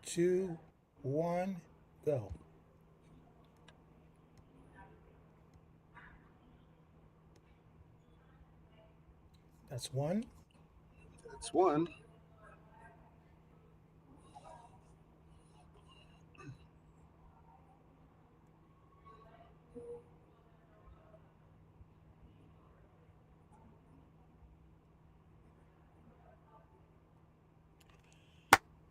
two, one, go. That's one. That's one.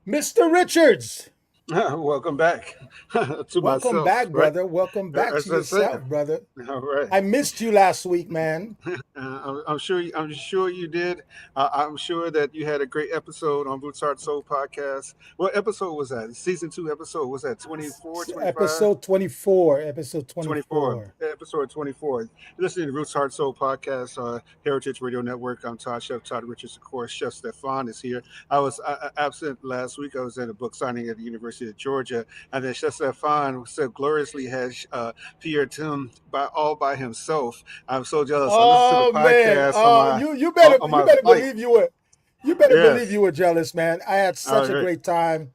Mr. Richards, Welcome back to welcome myself, back, right? brother. Welcome back to As I yourself, said. brother. All right. I missed you last week, man. I'm sure. I'm sure you did. I'm sure that you had a great episode on Roots Heart Soul podcast. What episode was that? Season 2 episode was that 24, 25? Episode 24. Episode 24, 24. episode 24. Listening to Roots Heart Soul podcast, Heritage Radio Network. I'm Todd, Chef Todd Richards. Of course, Chef Stephan is here. I was absent last week. I was at a book signing at the University of Georgia, and then Chef Stephan so gloriously has Pierre Tim by himself. I'm so jealous. I listened to the Oh man. podcast Oh, on you my better flight. believe you better believe Yes. you were jealous, man. I had All such a right. great time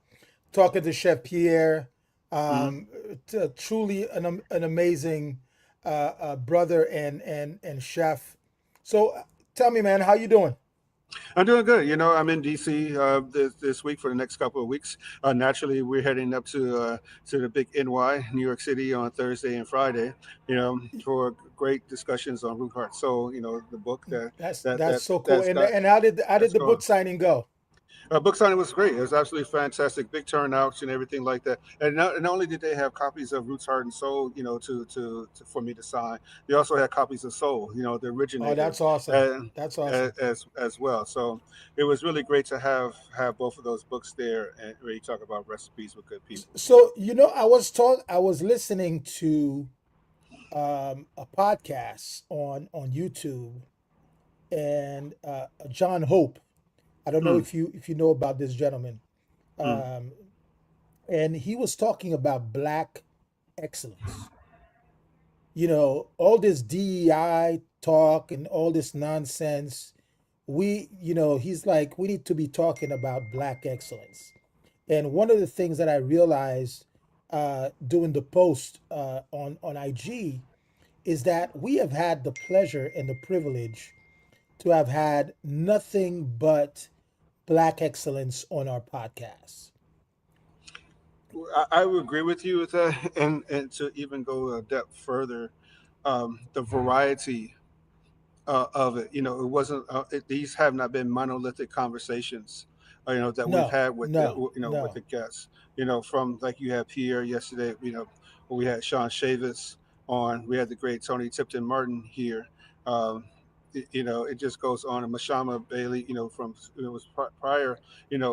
talking to Chef Pierre. Mm-hmm. Um, Truly an amazing brother and chef. So tell me, man, how you doing? I'm doing good. I'm in DC this week for the next couple of weeks. Naturally, we're heading up to the big NY, New York City, on Thursday and Friday. For great discussions on Root Heart Soul. The book that That's that so cool. that's And got how did that's the book going. signing go? Book signing was great. It was absolutely fantastic. Big turnouts and everything like that. And not only did they have copies of Roots, Heart, and Soul, to for me to sign, they also had copies of Soul, the Oh, originator, that's awesome. and That's awesome. as well. So it was really great to have both of those books there and really talk about recipes with good people. So I was listening to a podcast on YouTube, and John Hope. I don't know Mm, if you know about this gentleman, mm. um, and he was talking about black excellence. All this DEI talk and all this nonsense. He's like, we need to be talking about black excellence. And one of the things that I realized doing the post on IG is that we have had the pleasure and the privilege to have had nothing but black excellence on our podcast. I would agree with you with that, and to even go a depth further, the variety of it. It wasn't. These have not been monolithic conversations. That we've No, had with no, with no. the guests. From like you had Pierre yesterday. We had Sean Chavis on. We had the great Tony Tipton Martin here. Um, it just goes on. And Mashama Bailey, from was prior,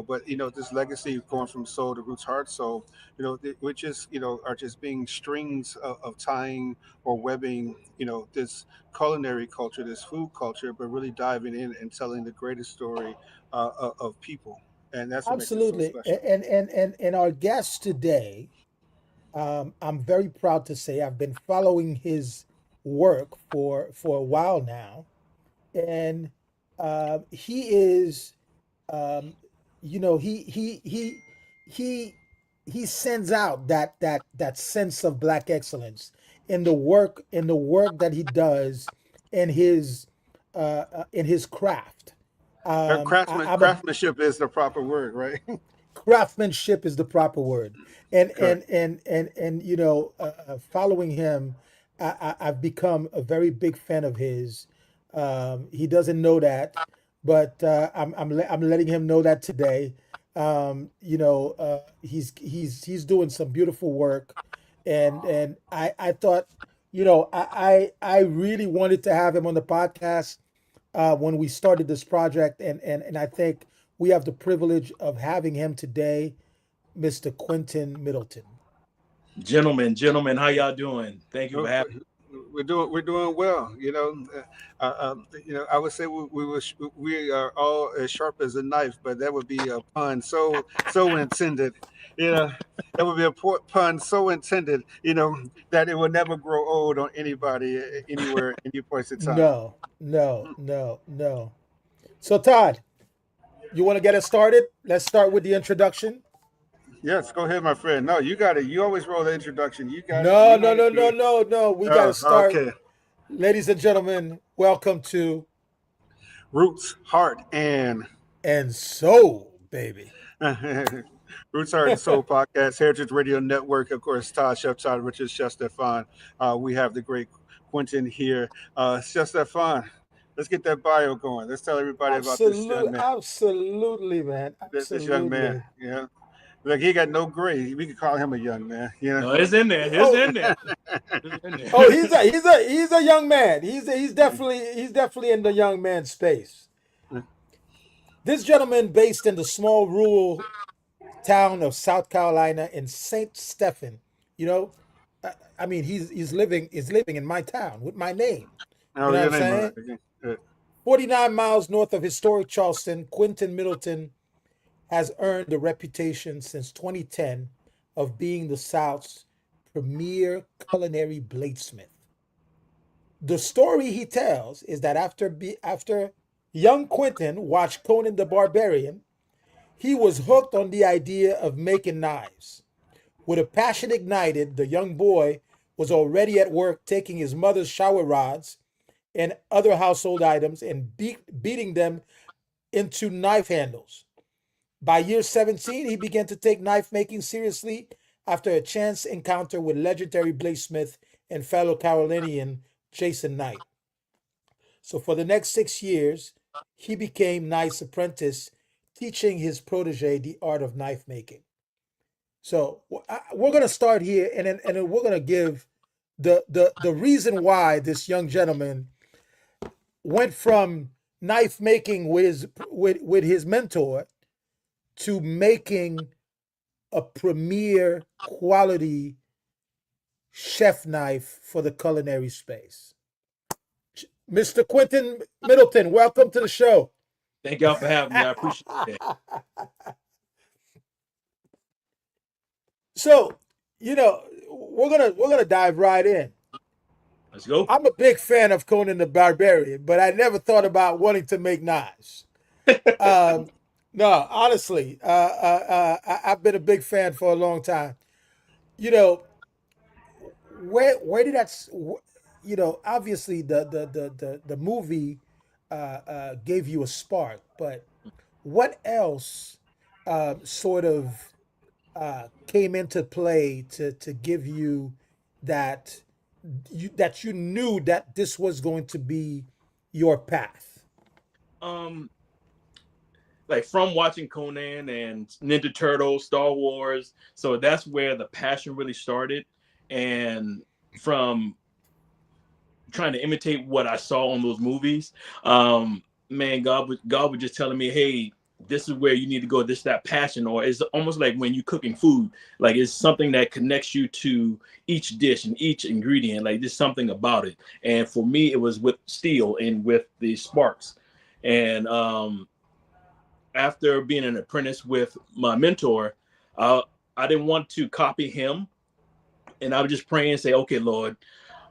but this legacy going from soul to roots heart soul, which is are just being strings of tying or webbing, this culinary culture, this food culture, but really diving in and telling the greatest story of people, and that's what makes it so Absolutely. special. And our guest today, I'm very proud to say I've been following his work for a while now, and he is, um, he he sends out that sense of black excellence in the work that he does in his craft. I'm a Craftsmanship is the proper word, right? Craftsmanship is the proper word, and Correct. following him, I've become a very big fan of his. He doesn't know that, but I'm letting him know that today. He's doing some beautiful work, and I thought, I really wanted to have him on the podcast when we started this project, and I think we have the privilege of having him today, Mr. Quentin Middleton. Gentlemen, how y'all doing? Thank you for We're having we're doing well. I would say we are all as sharp as a knife, but that would be a pun so intended. You know, that would be a pun so intended. That it will never grow old on anybody anywhere, any points of time. No, no, no, no. So, Todd, you want to get us started? Let's start with the introduction. Yes, go ahead, my friend. No, you got it. You always roll the introduction. You got it. No, You know no, how to no, do no, it. no, no. We got to Oh, start. okay. Ladies and gentlemen, welcome to Roots, heart, and And Soul, baby. Roots, Heart, and Soul podcast, Heritage Radio Network. Of course, Todd, Chef Todd, Richard, Chef Stephan. We have the great Quentin here. Chef Stephan, let's get that bio going. Let's tell everybody about this young man. Absolutely, man. This young man. Absolutely. Yeah. Like he got no grade. We could call him a young man. You No, it's in there. It's Oh, in there. It's in oh, there. he's a young man. He's definitely in the young man space. know. This gentleman, based in the small rural town of South Carolina in Saint Stephen, you know, I mean, he's living in my town with my name. You Oh, know what your I'm name on saying? it again. 49 miles north of historic Charleston, Quentin Middleton has earned a reputation since 2010 of being the South's premier culinary bladesmith. The story he tells is that after young Quentin watched Conan the Barbarian, he was hooked on the idea of making knives. With a passion ignited, the young boy was already at work taking his mother's shower rods and other household items and beating them into knife handles. By year 17, he began to take knife making seriously after a chance encounter with legendary bladesmith and fellow Carolinian Jason Knight. So, for the next 6 years, he became Knight's apprentice, teaching his protege the art of knife making. So, we're going to start here, and then we're going to give the reason why this young gentleman went from knife making with his mentor to making a premier quality chef knife for the culinary space. Mr. Quentin Middleton, welcome to the show. Thank y'all for having me. I appreciate that. So, we're gonna dive right in. Let's go. I'm a big fan of Conan the Barbarian, but I never thought about wanting to make knives. Um, no, honestly, I've been a big fan for a long time. You know, where did obviously the movie gave you a spark, but what else sort of came into play to give you that you knew that this was going to be your path? Um, like from watching Conan and Ninja Turtles, Star Wars. So that's where the passion really started. And from trying to imitate what I saw on those movies, man, God was just telling me, hey, this is where you need to go. This that passion, or it's almost like when you're cooking food, like it's something that connects you to each dish and each ingredient. Like there's something about it. And for me, it was with steel and with the sparks. And after being an apprentice with my mentor, I didn't want to copy him, and I would just pray and say, okay, Lord,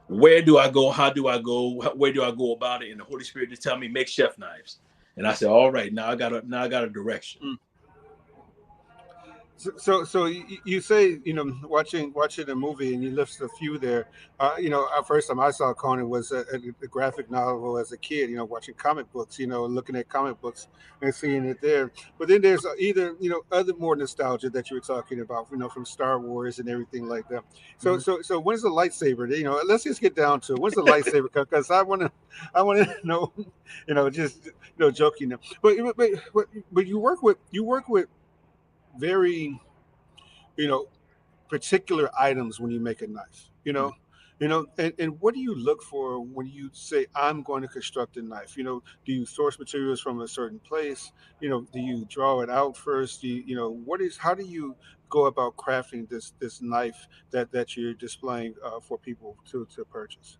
where do I go? How do I go? Where do I go about it? And the Holy Spirit just tell me make chef knives. And I said, all right, now I got a direction. So you say watching a movie and you list a few there. First time I saw Conan was a graphic novel as a kid. Watching comic books. Looking at comic books and seeing it there. But then there's either other more nostalgia that you were talking about. From Star Wars and everything like that. So Mhm. so when's the lightsaber? Let's just get down to it. When's the lightsaber? Because I want to know. Just joking. But you work with very you know particular items when you make a knife. And what do you look for when you say I'm going to construct a knife? Do you source materials from a certain place? Do you draw it out first? What is how do you go about crafting this knife that you're displaying for people to purchase?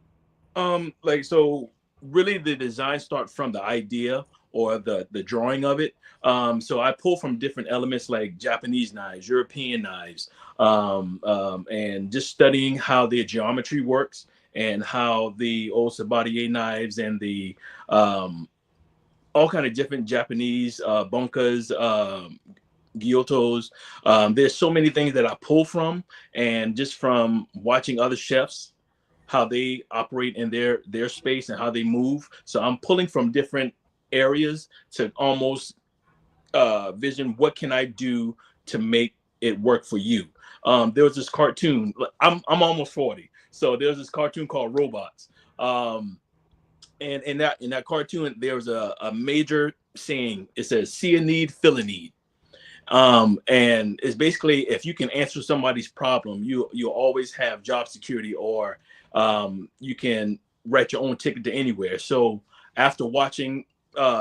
Like so really the design start from the idea or the drawing of it. So I pull from different elements like Japanese knives, European knives, and just studying how the geometry works and how the old Sabatier knives and the all kind of different Japanese bunkas, Giottos. There's so many things that I pull from, and just from watching other chefs how they operate in their space and how they move. So I'm pulling from different areas to almost vision what can I do to make it work for you. There was this cartoon. I'm almost 40, so there's this cartoon called Robots. And in that cartoon, there was a major saying. It says, "See a need, fill a need." And it's basically, if you can answer somebody's problem, you always have job security, or you can write your own ticket to anywhere. So after watching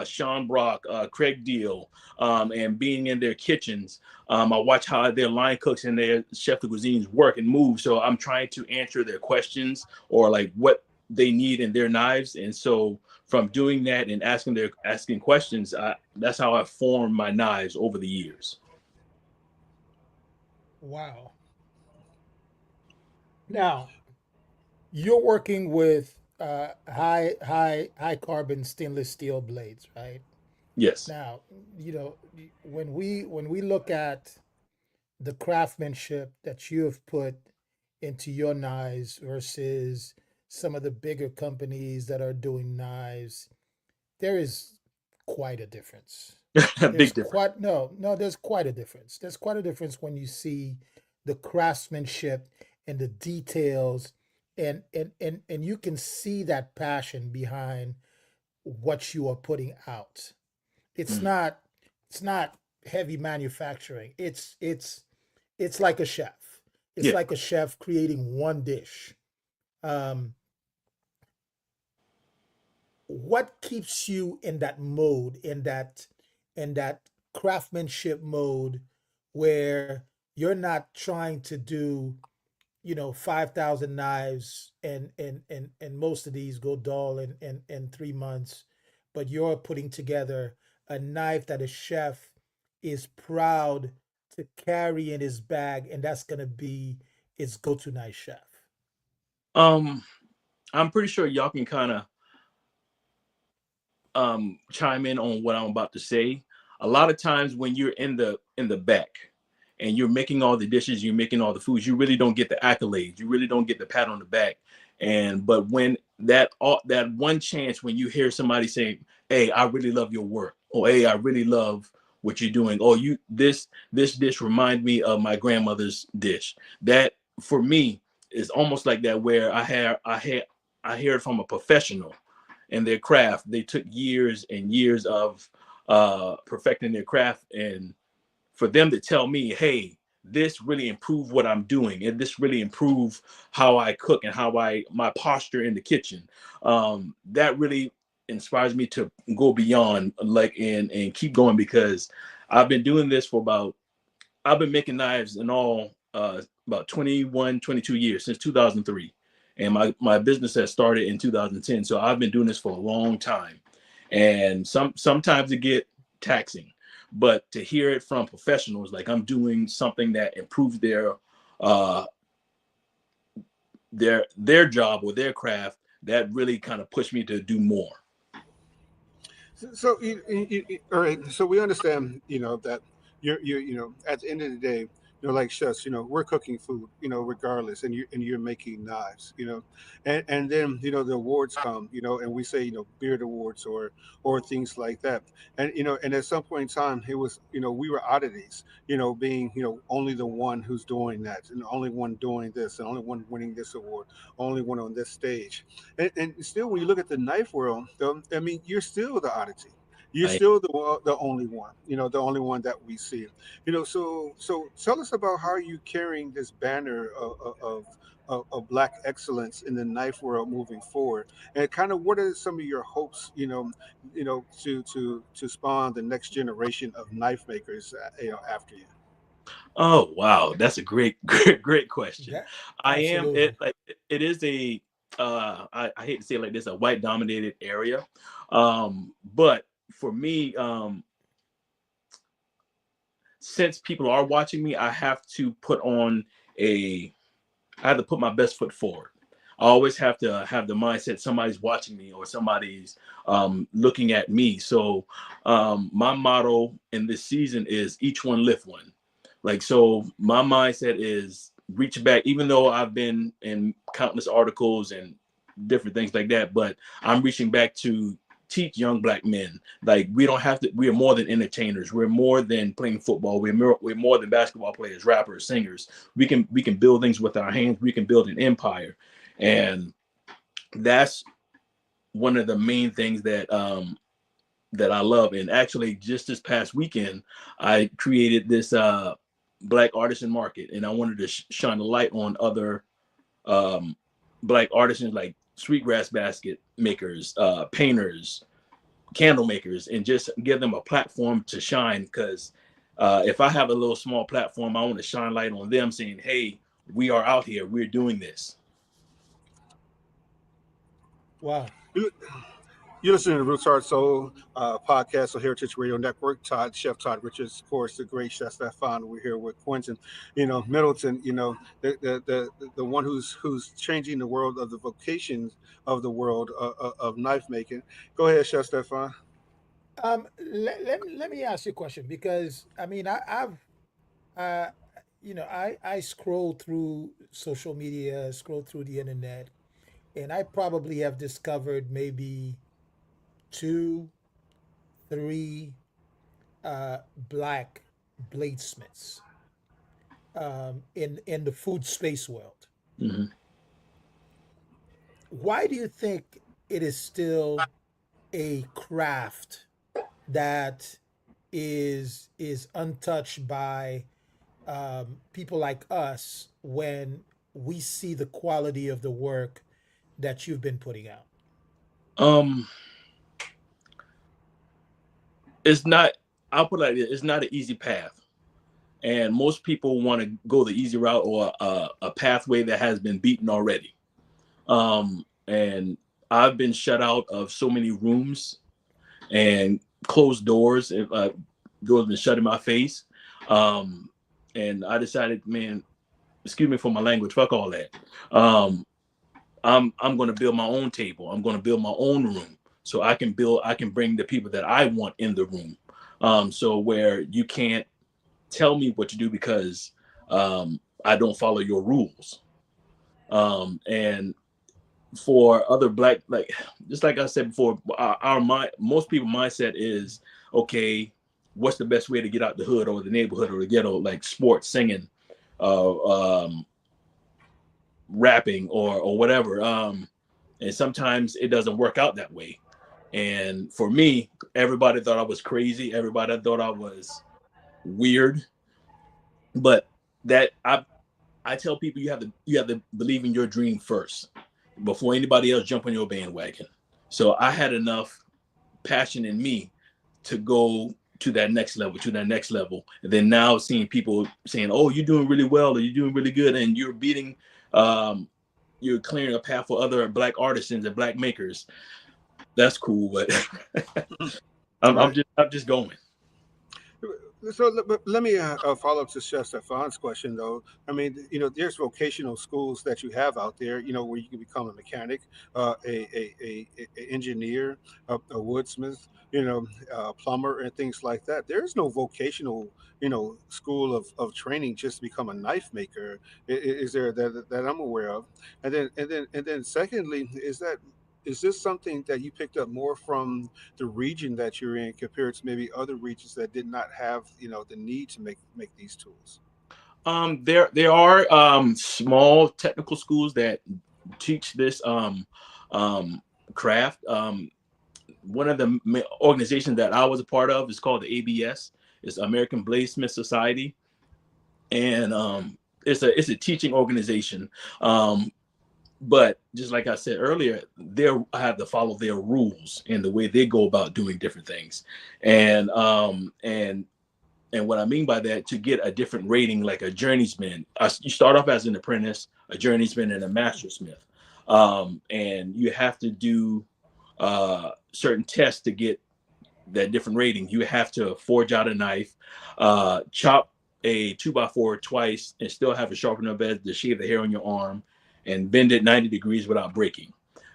Sean Brock, Craig Deal, and being in their kitchens, I watch how their line cooks and their chef de cuisines work and move. So I'm trying to answer their questions, or like what they need in their knives. And so from doing that and asking questions, that's how I formed my knives over the years. Wow. Now, you're working with high carbon stainless steel blades, right? Yes. Now, when we look at the craftsmanship that you have put into your knives versus some of the bigger companies that are doing knives, there is quite a difference. There's Big difference. quite no, there's quite a difference. There's quite a difference when you see the craftsmanship and the details, and you can see that passion behind what you are putting out. It's Mm. not it's not heavy manufacturing. It's like a chef. It's Yeah. like a chef creating one dish. Um, what keeps you in that mode, in that craftsmanship mode, where you're not trying to do 5,000 knives, and most of these go dull in 3 months, but you're putting together a knife that a chef is proud to carry in his bag, and that's going to be its go-to knife chef. Um, I'm pretty sure y'all can kind of chime in on what I'm about to say. A lot of times when you're in the back and you're making all the dishes, you're making all the foods, you really don't get the accolades. You really don't get the pat on the back. And but when that one chance when you hear somebody say, "Hey, I really love your work," or "Hey, I really love what you're doing," or "You this dish remind me of my grandmother's dish." That for me is almost like that, where I hear it from a professional and their craft. They took years and years of perfecting their craft, and for them to tell me, "Hey, this really improved what I'm doing, and this really improved how I cook and how I my posture in the kitchen." That really inspires me to go beyond, like, and keep going, because I've been doing this for about I've been making knives in all about 21, 22 years, since 2003. And my business has started in 2010. So I've been doing this for a long time. And sometimes it get taxing, but to hear it from professionals, like I'm doing something that improves uh their job or their craft, that really kind of pushed me to do more. So, all right. So we understand, that at the end of the day, like chefs, we're cooking food, regardless, and you're making knives, and then the awards come, and we say, beard awards or things like that, and at some point in time, it was, we were oddities, being, only the one who's doing that, and the only one doing this, and only one winning this award, only one on this stage. And still, when you look at the knife world, though, I mean, you're still the oddity. You're I still the only one. The only one that we see. So tell us about how you carrying this banner of black excellence in the knife world moving forward, and kind of what are some of your hopes? To spawn the next generation of knife makers. After you. Oh wow, that's a great great question. That I am it absolutely. like it is a I hate to say it like this, a white dominated area. But for me, since people are watching me, I have to put on a I have to put my best foot forward. I always have to have the mindset somebody's watching me or somebody's looking at me. So my motto in this season is each one lift one. Like, so my mindset is reach back, even though I've been in countless articles and different things like that, but I'm reaching back to teach young black men, like, we don't have to, we are more than entertainers, we're more than playing football, we're more than basketball players, rappers, singers. We can build things with our hands, we can build an empire. And that's one of the main things that I love. And actually, just this past weekend, I created this Black Artisan Market, and I wanted to shine a light on other um, Black artisans, like sweetgrass basket makers, painters, candle makers, and just give them a platform to shine. Because if I have a little small platform, I want to shine light on them, saying, "Hey, we are out here. We're doing this." Wow. You, you're listening to Roots Heart Soul podcast on Heritage Radio Network. Chef Todd Richards, of course, the great Chef Stephan. We're here with Quentin, Middleton. The one who's changing the world of the vocations of the world of knife making. Go ahead, Chef Stephan. Let me ask you a question, because I mean, I've uh, I scroll through social media, scroll through the internet, and I probably have discovered maybe two, three black bladesmiths in the food space world. Mhm. Why do you think it is still a craft that is untouched by people like us when we see the quality of the work that you've been putting out? Um, it's not. I'll put it like this: it's not an easy path, and most people want to go the easy route or a pathway that has been beaten already. And I've been shut out of so many rooms and closed doors. If doors been shut in my face, um, and I decided, man, excuse me for my language, fuck all that. Um, I'm going to build my own table. I'm going to build my own room, so I can bring the people that I want in the room. So where you can't tell me what to do because I don't follow your rules. And for other black, like, just like I said before, our mind, most people mindset is, okay, what's the best way to get out the hood or the neighborhood or the ghetto, like sports, singing, um, rapping, or whatever. And sometimes it doesn't work out that way. And for me, everybody thought I was crazy. Everybody thought I was weird. But that I tell people, you have to believe in your dream first before anybody else jump on your bandwagon. So I had enough passion in me to go to that next level, to that next level. And then now seeing people saying, "Oh, you're doing really well, or you're doing really good," and um, you're clearing a path for other black artisans and black makers. That's cool, but Right. I'm just going. So let me follow up to Chef Stefan's question, though. I mean, there's vocational schools that you have out there, where you can become a mechanic, a engineer, a woodsmith, a plumber, and things like that. There is no vocational, school of training just to become a knife maker. Is there that I'm aware of? And then secondly, is this something that you picked up more from the region that you're in compared to maybe other regions that did not have the need to make these tools? There are small technical schools that teach this um, craft. One of the organizations that I was a part of is called the ABS. It's American Bladesmith Society, and it's a teaching organization. Um, but just like I said earlier, they have to follow their rules and the way they go about doing different things, and what I mean by that, to get a different rating, like a journeyman, you start off as an apprentice, a journeyman, and a mastersmith, and you have to do certain tests to get that different rating. You have to forge out a knife, chop a 2x4 twice, and still have a sharpener bed to shave the hair on your arm, and bend it 90 degrees without breaking,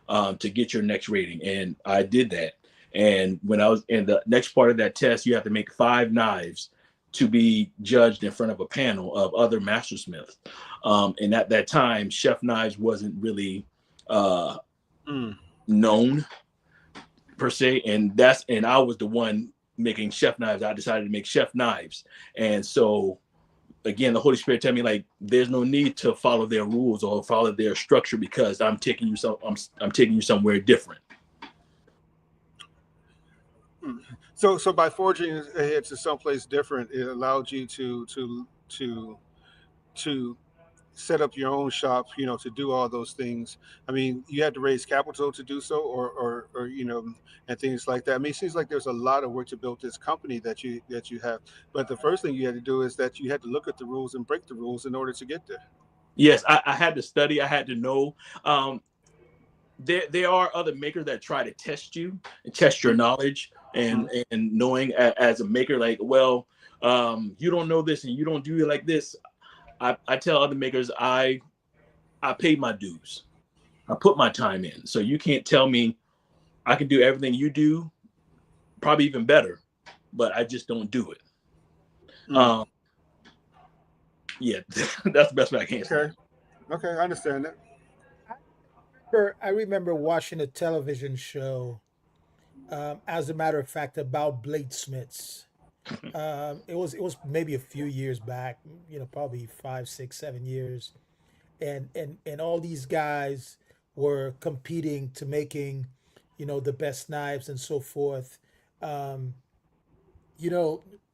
to get your next rating. And I did that. And when I was in the next part of that test, you have to make 5 knives to be judged in front of a panel of other mastersmiths. And at that time, chef knives wasn't really uh, Mm. known per se, and I was the one making chef knives. I decided to make chef knives, and so again, the Holy Spirit tell me like, there's no need to follow their rules or follow their structure because I'm taking you somewhere different. Mm. So by forging ahead to someplace different, it allowed you to set up your own shop, to do all those things. I mean, you had to raise capital to do so, or and things like that. I mean, it seems like there's a lot of work to build this company that you have. But the first thing you had to do is that you had to look at the rules and break the rules in order to get there. Yes, I had to study. I had to know. There are other makers that try to test you and test your knowledge Mm. and knowing as a maker, like, well, you don't know this and you don't do it like this. I tell other makers, I paid my dues. I put my time in. So you can't tell me I can do everything you do, probably even better, but I just don't do it. Mm. Um, yeah, that's the best way I can explain Okay. Okay, I understand that. I remember watching a television show, as a matter of fact, about bladesmiths. it. It was maybe a few years back, probably 5, 6, 7 years, and all these guys were competing to making, the best knives and so forth. Um,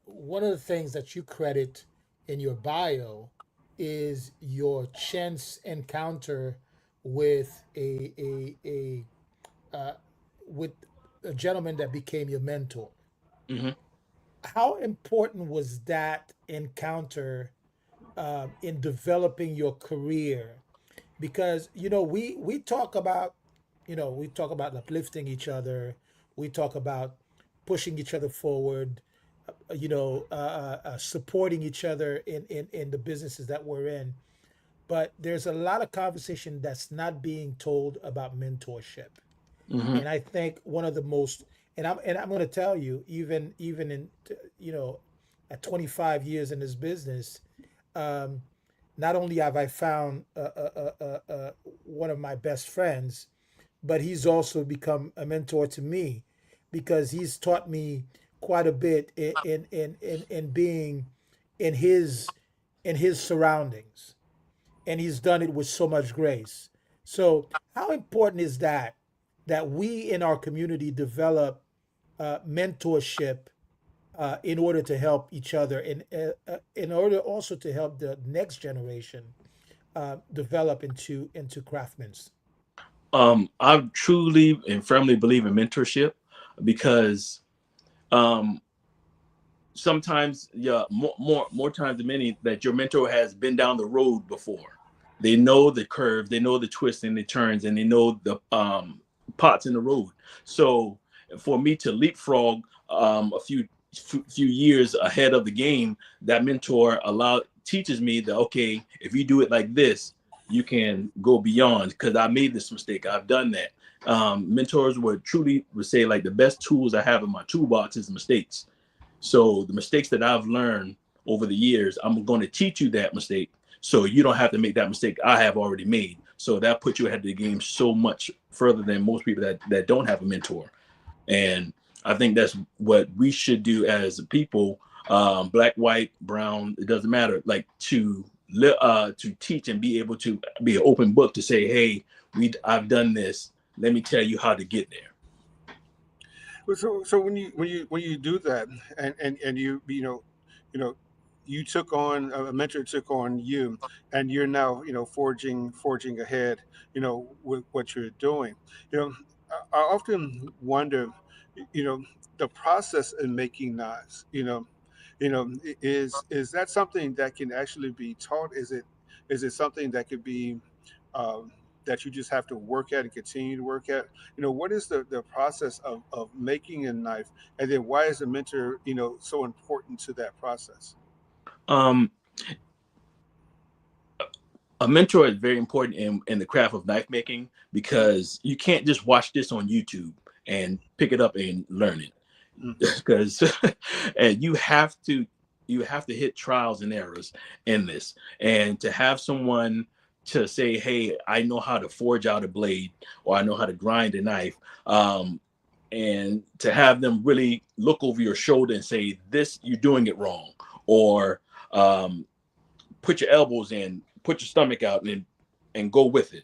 One of the things that you credit in your bio is your chance encounter with uh, with a gentleman that became your mentor. Hmm. How important was that encounter, in developing your career? Because we talk about, uplifting each other. We talk about pushing each other forward, supporting each other in the businesses that we're in. But there's a lot of conversation that's not being told about mentorship. Hmm. And I think one of the most, and I'm going to tell you, even in, at 25 years in this business, um, not only have I found, one of my best friends, but he's also become a mentor to me, because he's taught me quite a bit in being in his surroundings, and he's done it with so much grace. So, how important is that we in our community develop, mentorship, in order to help each other, and in order also to help the next generation, develop into craftsmen. I truly and firmly believe in mentorship because um, sometimes, yeah, more times than many, that your mentor has been down the road before. They know the curves, they know the twists and the turns, and they know the pots in the road. So for me to leapfrog a few years ahead of the game, that mentor allow teaches me that, okay, if you do it like this, you can go beyond, because I made this mistake, I've done that. Mentors would say like, the best tools I have in my toolbox is mistakes. So the mistakes that I've learned over the years, I'm going to teach you that mistake so you don't have to make that mistake I have already made. So that puts you ahead of the game so much further than most people that don't have a mentor. And I think that's what we should do as people, black, white, brown, it doesn't matter, like to teach and be able to be an open book to say, hey, I've done this. Let me tell you how to get there. Well, so when you do that, and you know you took on a mentor took on you, and you're now forging ahead, with what you're doing. you know I often wonder, you know the process in making knives. Is that something that can actually be taught? Is it something that could be, um, that you just have to work at and continue to work at? What is the process of making a knife, and then why is the mentor so important to that process? Um, A mentor is very important in the craft of knife making, because you can't just watch this on YouTube and pick it up and learn it. Mm-hmm. Because and you have to hit trials and errors in this, and to have someone to say, hey, I know how to forge out a blade, or I know how to grind a knife, and to have them really look over your shoulder and say, this, you're doing it wrong, or put your elbows in, put your stomach out, and go with it.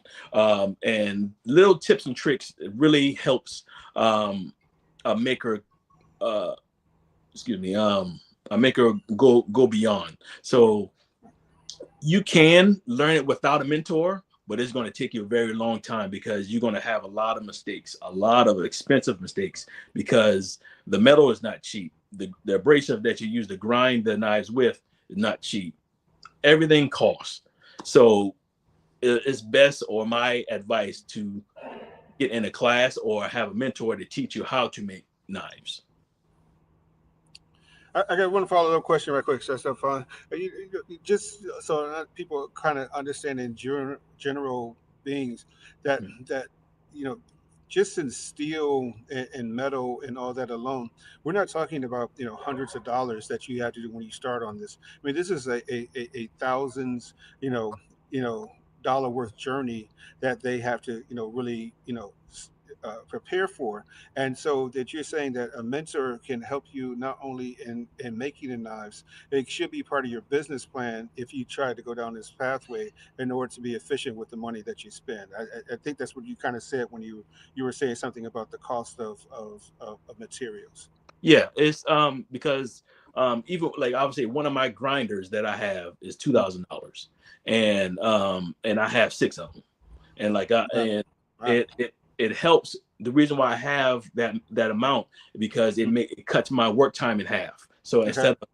And little tips and tricks really helps a maker, uh, excuse me, a maker go beyond. So you can learn it without a mentor, but it's going to take you a very long time, because you're going to have a lot of mistakes, a lot of expensive mistakes, because the metal is not cheap. The abrasive that you use to grind the knives with is not cheap. Everything costs. So it's best, or my advice, to get in a class or have a mentor to teach you how to make knives. I got one follow-up question right quick, Stephan. Just so that people kind of understand in general beings that Mhm. that you know, just in steel and metal and all that alone, we're not talking about hundreds of dollars that you have to do when you start on this. I mean, this is a thousands dollar worth journey that they have to really prepare for. And so that you're saying that a mentor can help you not only in making the knives, it should be part of your business plan if you try to go down this pathway in order to be efficient with the money that you spend. I think that's what you kind of said when you were saying something about the cost of materials. Yeah, it's because even like I would say, one of my grinders that I have is $2,000, and I have six of them, and Wow. Wow. it helps. The reason why I have that amount is because it cuts my work time in half. So Okay. instead of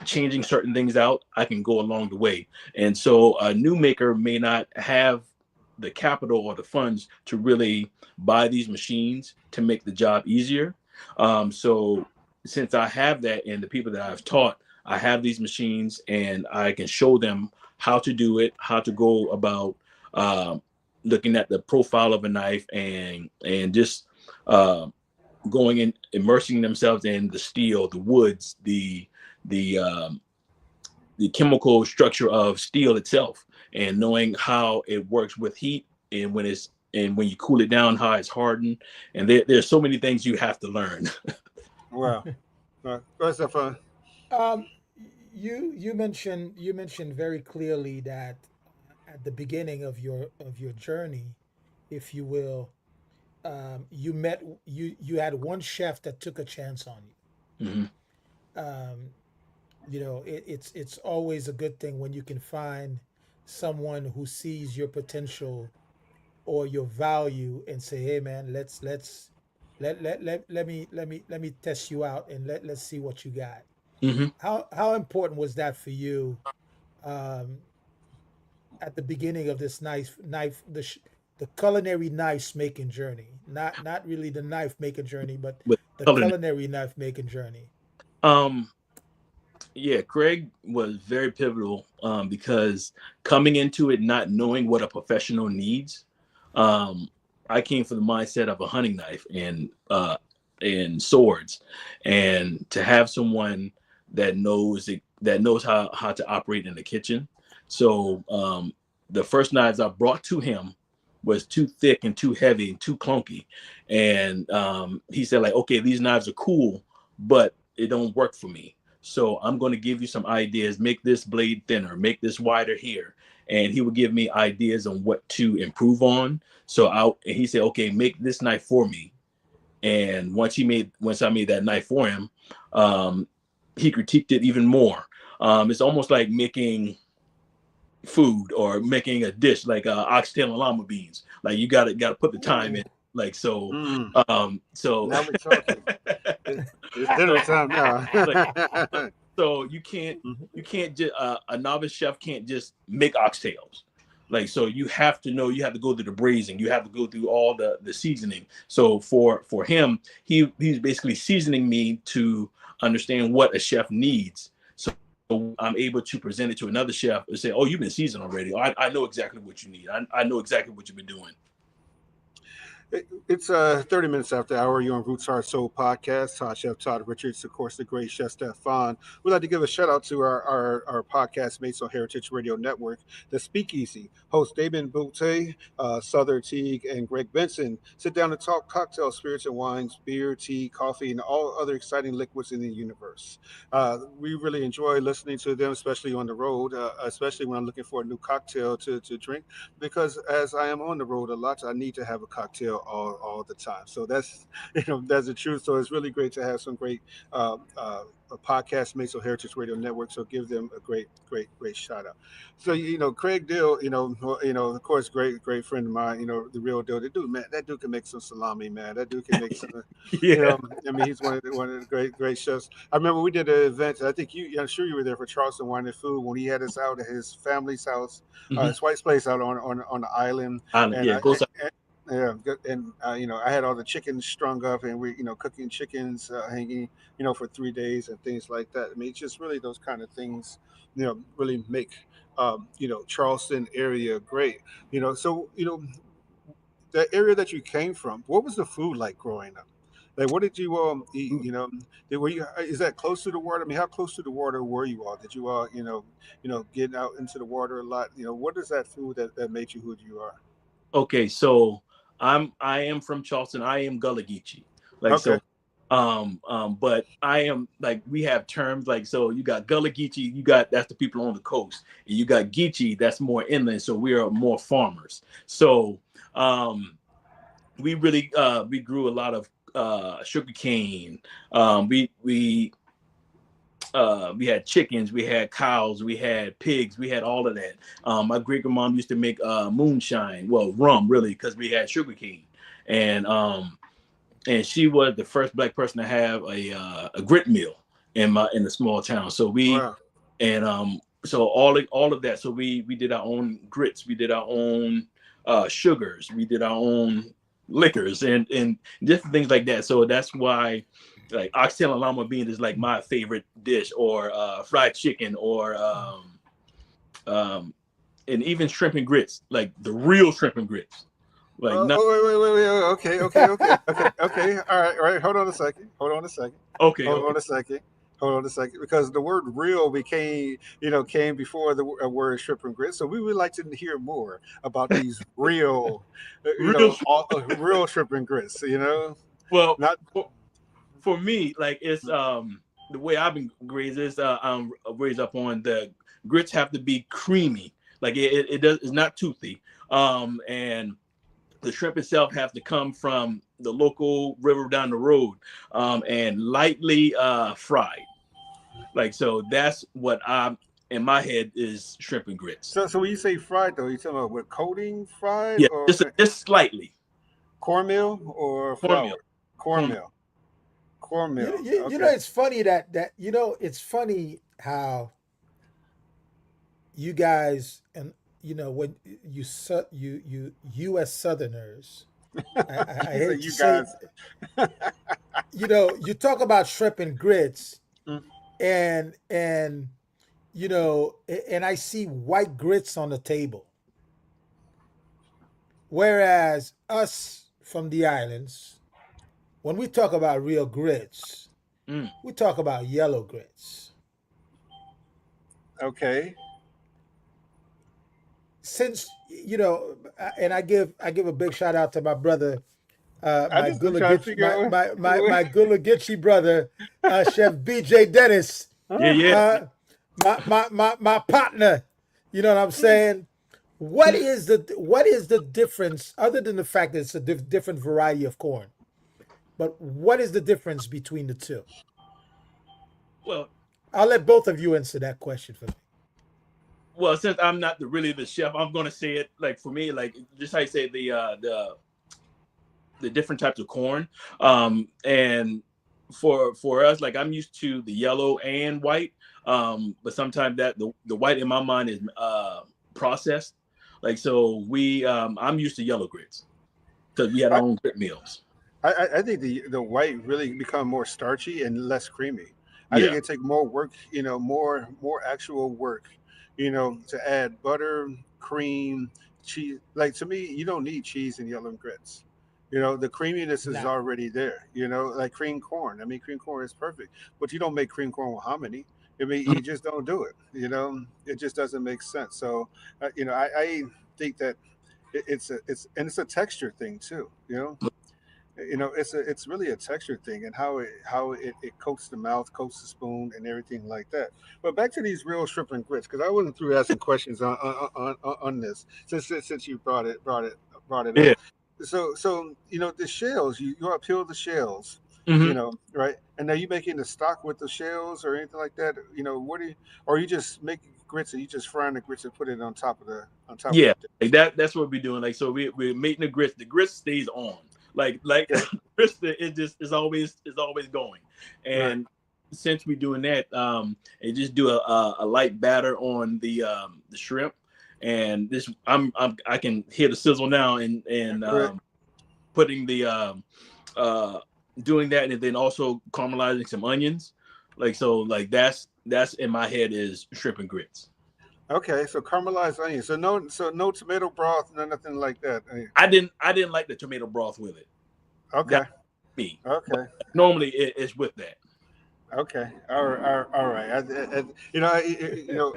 changing certain things out, I can go along the way. And so a new maker may not have the capital or the funds to really buy these machines to make the job easier. So since I have that, and the people that I've taught, I have these machines, and I can show them how to do it, how to go about um, looking at the profile of a knife, and just uh, going in, immersing themselves in the steel, the woods, the um, the chemical structure of steel itself, and knowing how it works with heat, and when you cool it down, how it's hardened. And there's so many things you have to learn. Wow. Go ahead, Stefan. Um, you mentioned very clearly that at the beginning of your journey, if you will, you had one chef that took a chance on Mhm. you. It's always a good thing when you can find someone who sees your potential or your value and say, hey man, let me test you out, and let's see what you got. Mhm. How important was that for you, um, at the beginning of this the culinary knife making journey? Not really the knife making journey, but With the color. culinary knife making journey. Um, yeah, Craig was very pivotal, because coming into it not knowing what a professional needs, um, I came from the mindset of a hunting knife and swords, and to have someone that knows how to operate in the kitchen. So the first knives I brought to him was too thick and too heavy and too clunky, and he said, like, okay, these knives are cool, but it don't work for me. So I'm going to give you some ideas. Make this blade thinner, make this wider here. And he would give me ideas on what to improve on. And he said, okay, make this knife for me. And once I made that knife for him, um, he critiqued it even more. It's almost like making food or making a dish, like oxtail and lima beans. Like you gotta put the time in. Ooh. Like so, Mm. um, so, Now we're talking. It's dinner so time now. like so you can't just a novice chef can't just make oxtails. Like, so you have to know, you have to go through the braising, you have to go through all the seasoning. So for him, he's basically seasoning me to understand what a chef needs. So So I'm able to present it to another chef and say, "Oh, you've been seasoned already. I know exactly what you need. I know exactly what you've been doing." It's 30 minutes after the hour. You're on Roots Heart Soul podcast. Chef Todd Richards, of course, the great Chef Stephan. We'd like to give a shout out to our podcast mates on Heritage Radio Network, the Speakeasy. Hosts Damon Butte, Souther Teague, and Greg Benson sit down and talk cocktails, spirits and wines, beer, tea, coffee, and all other exciting liquids in the universe. We really enjoy listening to them, especially on the road, especially when I'm looking for a new cocktail to drink, because as I am on the road a lot, I need to have a cocktail all the time. So that's that's the truth. So it's really great to have some great podcast mates on Heritage Radio Network. So give them a great shout out. So Craig Dill, of course, great friend of mine. The real deal. The dude, man, that dude can make some salami, man. That dude can make some. Yeah. I mean, he's one of the great chefs. I remember we did an event. I think I'm sure you were there for Charleston Wine and Food when he had us out at his family's house, Mm-hmm. his wife's place out on the island, Island, and yeah, goes up. yeah, and I had all the chickens strung up, and we cooking chickens, hanging for 3 days and things like that. I mean, it's just really those kind of things, really make Charleston area great. So the area that you came from, what was the food like growing up? Like, what did you eat? Were you is that close to the water? I mean, how close to the water were you all? Did you all get out into the water a lot? What is that food that made you who you are? Okay, so I am from Charleston. I am Gullah Geechee. Like Okay. so, but I am like we have terms like so. You got Gullah Geechee. That's the people on the coast, and you got Geechee. That's more inland. So we are more farmers. So we really we grew a lot of sugar cane. We had chickens, we had cows, we had pigs, we had all of that. My great grandmom used to make moonshine, well, rum really, because we had sugar cane, and she was the first Black person to have a grit mill in the small town. So we Wow. and so all of that. So we did our own grits, we did our own sugars, we did our own liquors and different things like that. So that's why like oxtail and llama bean is like my favorite dish, or fried chicken, or and even shrimp and grits, like the real shrimp and grits. Like not Wait. Okay. All right. Hold on a second. okay. Hold on a second. Because the word "real" came before the word "shrimp and grits. So we would like to hear more about these real, Real. real shrimp and grits. Well, Not for me, like it's the way I've been raised is I'm raised up on the grits have to be creamy, like it's not toothy, and the shrimp itself have to come from the local river down the road, and lightly fried. Like so, that's what I'm in my head is shrimp and grits. so. So when you say fried, though, you talking about with coating fried Yeah, or just slightly cornmeal or cornmeal. flour? Cornmeal. Cornmeal. Cornmeal. Okay. It's funny that it's funny how you guys and when you as Southerners, I You say hate to you say, guys. you talk about shrimp and grits, Mm. and and I see white grits on the table, whereas us from the islands, when we talk about real grits, Mm. we talk about yellow grits. Okay. Since and I give a big shout out to my brother, my I'm Gullah trying to Gitch, figure out. my Gullah Gitchy brother, Chef BJ Dennis, Yeah, yeah. uh, my partner. You know what I'm saying? What is the difference other than the fact that it's a different variety of corn? But what is the difference between the two? Well, I'll let both of you answer that question for me. well, since I'm not really the chef, I'm gonna say it like for me, like just how you say the different types of corn. And for us, like I'm used to the yellow and white. But sometimes that the white in my mind is processed. Like so we I'm used to yellow grits because we had our I, own grit meals. I think the white really become more starchy and less creamy. I think Yeah. it take more work, more actual work, to add butter, cream, cheese. Like to me, you don't need cheese in yellow grits. The creaminess is Nah. already there. Like cream corn. I mean, cream corn is perfect, but you don't make cream corn with hominy. I mean, Mhm. you just don't do it. It just doesn't make sense. So, I think that it's a texture thing too. It's really a texture thing, and how it coats the mouth, coats the spoon, and everything like that. But back to these real shrimp and grits, because I wasn't through asking questions on this since you brought it up. Yeah. So the shells, you peel the shells, Hmm. right? And now you making the stock with the shells or anything like that. What do you, or you just making grits and you just frying the grits and put it on top of Yeah. the Like dish. that's what we're doing. Like so we're making the grits. The grits stays on. Like Okay, grits it just is always going. right. And since we're doing that, and just do a light batter on the shrimp. And this I can hear the sizzle now and Right. putting the uh doing that and then also caramelizing some onions. Like so like that's in my head is shrimp and grits. Okay, so caramelized onion. So no tomato broth, no nothing like that. I didn't like the tomato broth with it. Okay, That's me. But okay, normally it's with that. okay. All right.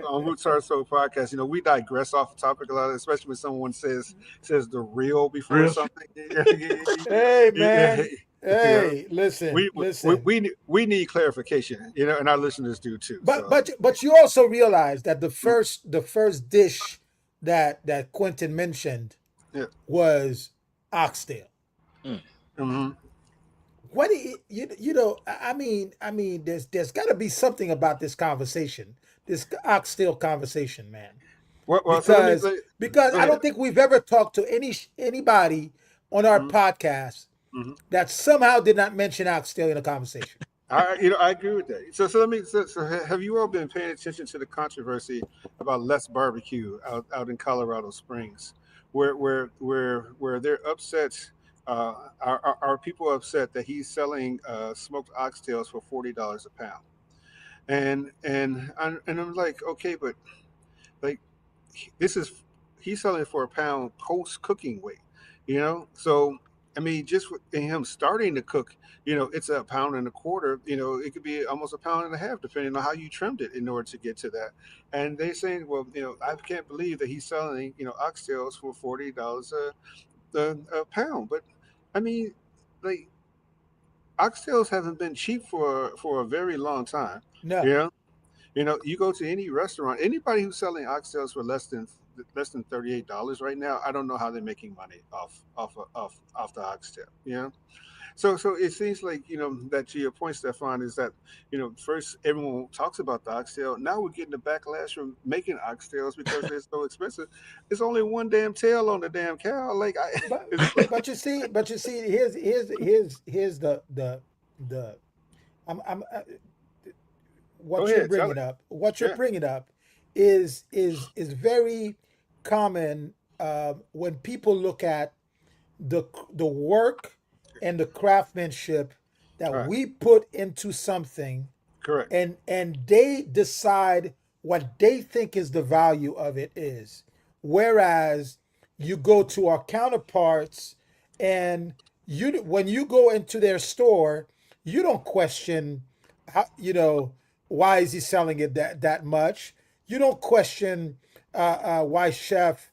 On Roots Are So podcast, we digress off the topic a lot, especially when someone says the real before Real. something. Hey, Yeah, man. you know, Hey, listen, we we listen. we we need clarification, and our listeners do too. But So, but but you also realize that the first dish that Quentin mentioned yeah. was oxtail. Mm. Hmm. What do I mean, there's got to be something about this conversation, this oxtail conversation, man. Well, so Because because go I ahead. don't think we've ever talked to anybody on our Hmm. podcast Hmm. that somehow did not mention oxtail in a conversation. I agree with that. So let me. Have you all been paying attention to the controversy about Let's Barbecue out in Colorado Springs, where they're upset? Are people upset that he's selling smoked oxtails for $40 a pound? And I'm like, okay, but like this is he's selling for a pound post cooking weight, So I mean, just with him starting to cook, it's a pound and a quarter. It could be almost a pound and a half, depending on how you trimmed it in order to get to that. And they saying, well, I can't believe that he's selling, oxtails for $40 a pound. But I mean, like oxtails haven't been cheap for a very long time. No, You know, you go to any restaurant, anybody who's selling oxtails for less than $38 right now. I don't know how they're making money off the oxtail. So it seems like that to your point, Stefan, is that first everyone talks about the oxtail. Now we're getting the backlash from making oxtails because they're so expensive. It's only one damn tail on the damn cow. Like I, but it's, but you see, here's the I'm go what you're ahead, tell bringing it. up. What you're Yeah, bringing up is very common when people look at the the work and the craftsmanship that all right, we put into something, correct. and they decide what they think is the value of it is. Whereas you go to our counterparts, and when you go into their store, you don't question how, why is he selling it that much. You don't question why chef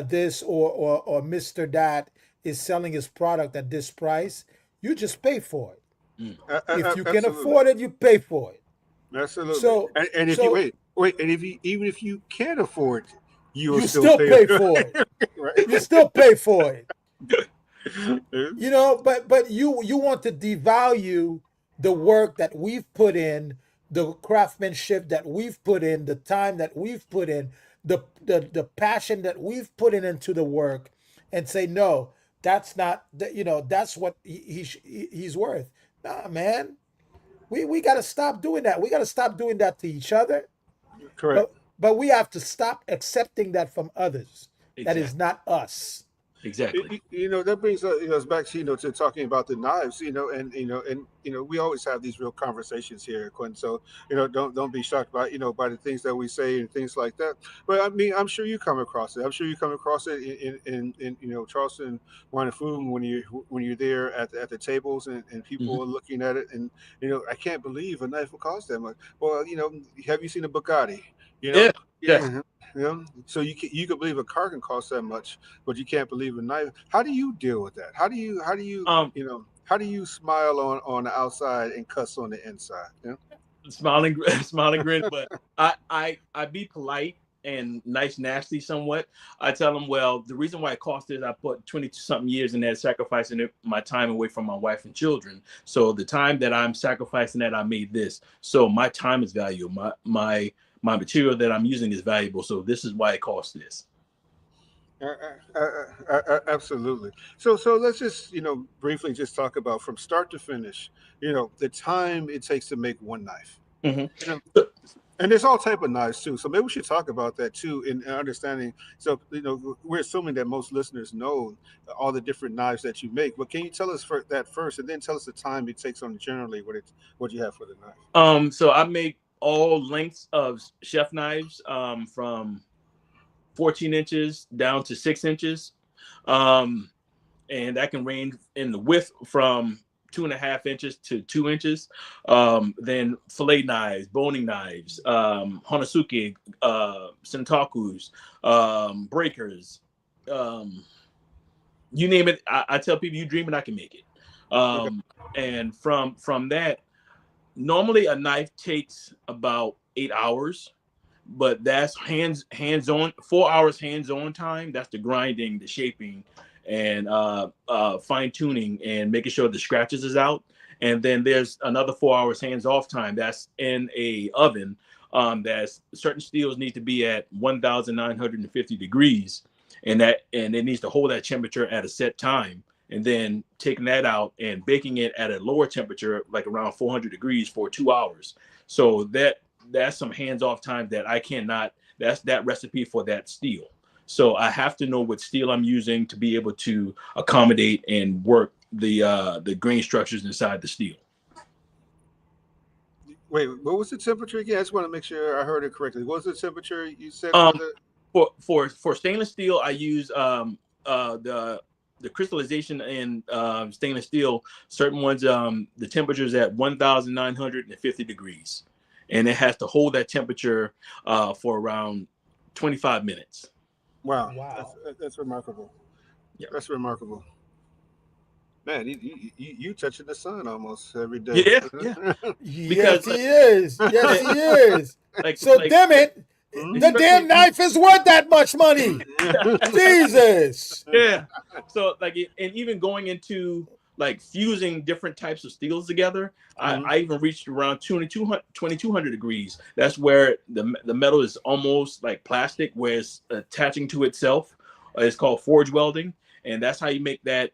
this or Mr. That is selling his product at this price. You just pay for it. Mm. If you can Absolutely, afford it, you pay for it. absolutely. So And if you so wait, and if you even if you can't afford it, you will you still still pay. pay for it. Right? You still pay for it. Yeah, But you want to devalue the work that we've put in, the craftsmanship that we've put in, the time that we've put in, the passion that we've put into the work, and say no, that's not that's what he's worth. Nah, man, we got to stop doing that. We got to stop doing that to each other. correct. But we have to stop accepting that from others. That is Exactly. not us. Exactly. That brings us back to to talking about the knives. We always have these real conversations here, Quentin. So don't be shocked by by the things that we say and things like that. But I mean, I'm sure you come across it. I'm sure you come across it in Charleston Wine and Food when you're there at the tables and Hmm. people are looking at it and I can't believe a knife will cost that much. Well, have you seen a Bugatti? You Yeah. know, Yeah. yeah. So you could believe a car can cost that much, but you can't believe a knife. How do you deal with that? Um, How do you smile on the outside and cuss on the inside? Yeah. smiling, smiling grin. But I be polite and nice, nasty somewhat. I tell them, well, the reason why it cost is I put 20 something years in that, sacrificing my time away from my wife and children. So the time that I'm sacrificing that, I made this. So my time is valuable. My material that I'm using is valuable. So this is why it costs this. Absolutely. So let's just briefly just talk about from start to finish. The time it takes to make one knife. Hmm. You know, and there's all type of knives too. So maybe we should talk about that too in understanding. So we're assuming that most listeners know all the different knives that you make. But can you tell us for that first, and then tell us the time it takes on generally what you have for the knife? So I make all lengths of chef knives, from 14 inches down to 6 inches. Um, and that can range in the width from 2.5 inches to 2 inches. Then fillet knives, boning knives, Honosuke, Sentakus, breakers, um, you name it. I tell people, you dream it, I can make it. Okay. And from that, normally a knife takes about 8 hours, but that's hands on, 4 hours hands on time. That's the grinding, the shaping, and fine tuning and making sure the scratches is out. And then there's another 4 hours hands off time. That's in a oven. That's certain steels need to be at 1,950 degrees, and it needs to hold that temperature at a set time. And then taking that out and baking it at a lower temperature, like around 400 degrees for 2 hours. So that's some hands-off time that I cannot. That's that recipe for that steel. So I have to know what steel I'm using to be able to accommodate and work the grain structures inside the steel. Wait, what was the temperature again? I just want to make sure I heard it correctly. What was the temperature you said for Um, the? for stainless steel, I use the crystallization in stainless steel. Certain ones, the temperature is at 1,950 degrees, and it has to hold that temperature for around 25 minutes. Wow, Wow. that's remarkable. Yeah. That's remarkable. Man, you touching the sun almost every day. Yeah, yeah. Yes, Because he is. Yes, he is. So like damn it, the especially damn knife is worth that much money. Jesus. yeah. So and even going into like fusing different types of steels together, Mhm. I even reached around 2200 degrees. That's where the metal is almost like plastic, where it's attaching to itself. It's called forge welding, and that's how you make that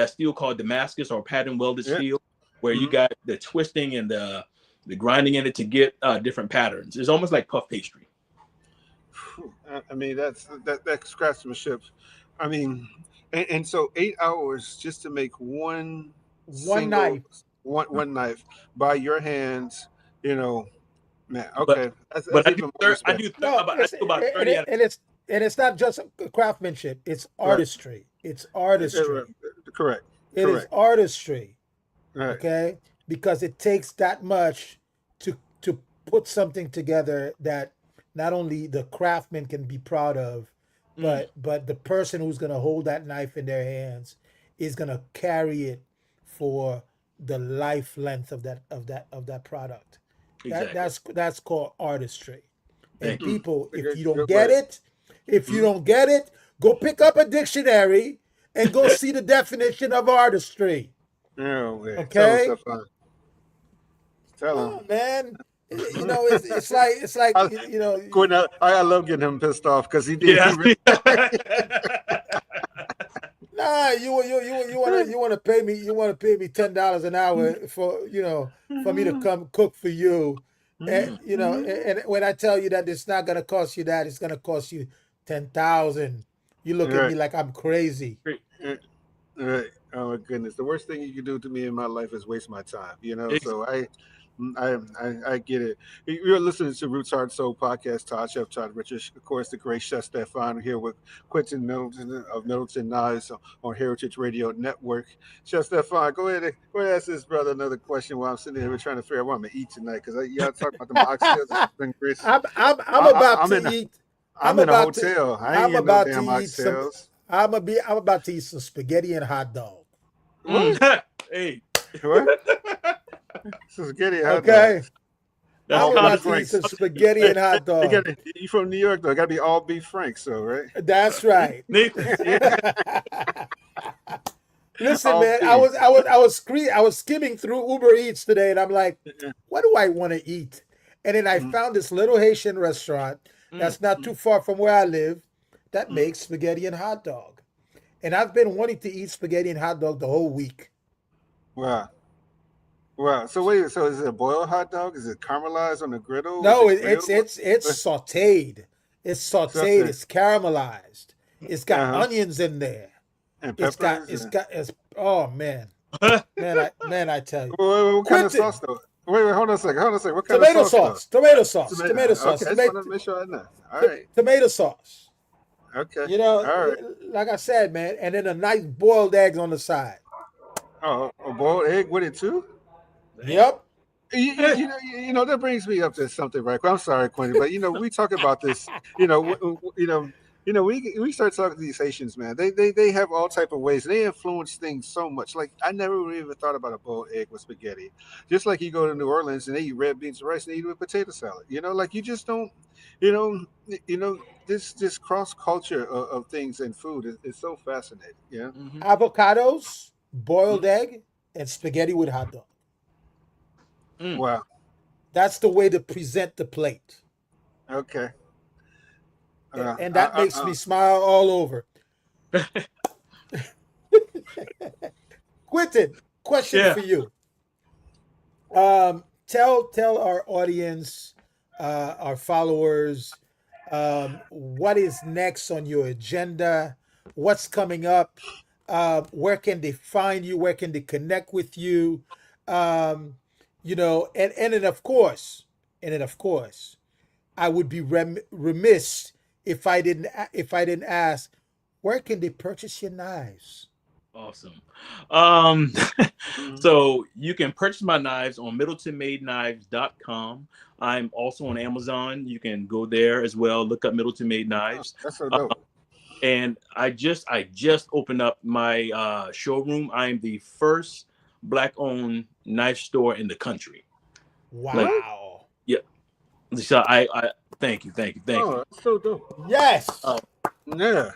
steel called Damascus or pattern welded Yeah. steel, where you Mhm. got the twisting and the grinding in it to get different patterns. It's almost like puff pastry. I mean, that craftsmanship. I mean, and so 8 hours just to make one One single knife. one knife by your hands. You know, man. But Okay, but that's even more respect. No, I do about 30 out of. and it's not just craftsmanship. It's Right. artistry. It's Right. artistry. Correct. It is Correct. artistry. Right. Okay, because it takes that much to put something together that not only the craftsman can be proud of, Mm, but the person who's going to hold that knife in their hands is going to carry it for the life length of that product. exactly. That's called artistry. And Thank you. people, Good, good if you word. don't get it, go pick up a dictionary and go see the definition of artistry. Yeah, way. Tell him, Okay? Stephan. Tell him. Oh man, it's like I, Gordon, I love getting him pissed off because he did. He Yeah. really. nah, you wanna pay me $10 an hour for for me to come cook for you, and Mm, and when I tell you that it's not gonna cost you that, it's gonna cost you 10,000 You look at me Right. like I'm crazy. Great. Uh, Right. Oh my goodness. The worst thing you can do to me in my life is waste my time. Ex- So I get it. You're listening to Roots Heart Soul podcast. Todd, Chef Todd Richards, of course, the great Chef Stephan here with Quentin Middleton of Middleton Knives on Heritage Radio Network. Chef Stephan, go ahead, ask this brother another question while I'm sitting here trying to figure out what I'm gonna eat tonight because y'all talk about them oxtails and spring grits. I'm about I'm to in eat. I'm I'm in a about to. hotel. I ain't I'm getting no about to damn eat some. oxtails. I'm about to eat some spaghetti and hot dog. What? Hey. What? Spaghetti and hot Okay, dogs. That's I'm All beef about to eat franks. some spaghetti Hey, and hot they got dog. you from New York though. It got to be all beef franks, though, right? That's right. Nathan's. Yeah, Listen, all man, beef. I was skimming through Uber Eats today, and I'm like, what do I want to eat? And then I Mm, found this little Haitian restaurant Mm, that's not mm. too far from where I live that mm. makes spaghetti and hot dog. And I've been wanting to eat spaghetti and hot dog the whole week. Wow, wow. So wait, so is it a boiled hot dog? Is it caramelized on the griddle? Is No, it grilled? it's What- sautéed. It's sautéed. Something. It's caramelized. It's got Uh huh. onions in there. And It's got peppers. it's And, got it's oh man. Man, I tell you. what kind of sauce Quentin, though? Wait, hold on a second. Hold on a second. What kind of tomato sauce though? sauce, tomato sauce, Tomato. tomato sauce, Okay, I just wanted to make sure I know. All right. tomato sauce. Okay. You know, All right. like I said, man, and then a nice boiled eggs on the side. Oh, a boiled egg with it too? Damn. Yep. That brings me up to something, right? I'm sorry, Quentin, but we talk about this. We start talking to these Haitians, man. They have all type of ways. They influence things so much. Like I never really even thought about a boiled egg with spaghetti. Just like you go to New Orleans and they eat red beans and rice and they eat it with potato salad. Like you just don't. You know, this cross culture of things and food is so fascinating. Yeah. Hmm. Avocados, boiled Mm, egg, and spaghetti with hot dog. mm. Wow. That's the way to present the plate. Okay. And that I, makes me smile all over. Quentin, question Yeah. for you. Tell our audience, our followers, what is next on your agenda, what's coming up, where can they find you, where can they connect with you, um, and then of course, I would be remiss if I didn't ask, where can they purchase your knives? Awesome. Um, Mhm. so you can purchase my knives on middletonmadeknives.com. I'm also on Amazon. You can go there as well. Look up Middleton Made Oh, Knives. that's so Uh, dope. and I just opened up my showroom. I am the first black-owned knife store in the country. Like, What? Wow. yeah. So I thank you, thank you, thank you. Oh, that's so dope. Yes. Uh, Yeah.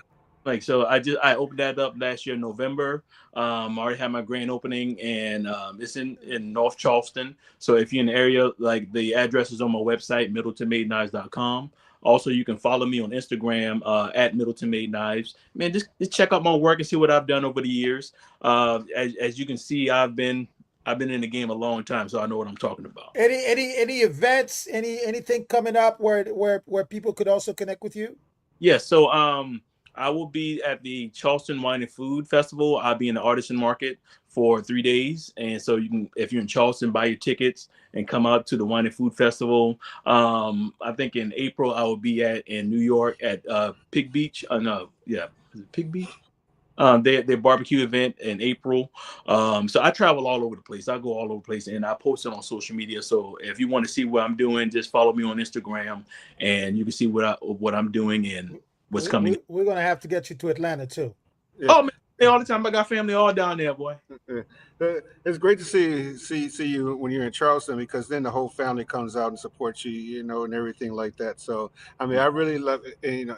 Like so, I opened that up last year in November. I already had my grand opening, and it's in North Charleston. So if you're in the area, like the address is on my website, middletonmadeknives.com. Also, you can follow me on Instagram at Middleton Made Knives. Man, just check out my work and see what I've done over the years. As you can see, I've been in the game a long time, so I know what I'm talking about. Any events, anything coming up where people could also connect with you? Yeah, so I will be at the Charleston Wine and Food Festival. I'll be in the artisan market for 3 days, and so you can, if you're in Charleston, buy your tickets and come out to the Wine and Food Festival. I think in April I will be in New York at Pig Beach. No, yeah, is it Pig Beach? Their barbecue event in April. So I travel all over the place. I go all over the place, and I post it on social media. So if you want to see what I'm doing, just follow me on Instagram, and you can see what I'm doing and what's coming. We're gonna have to get you to Atlanta too. Yeah. Oh man, all the time. I got family all down there, boy. Yeah. It's great to see you when you're in Charleston because then the whole family comes out and supports you, and everything like that. So I mean, I really love it, and,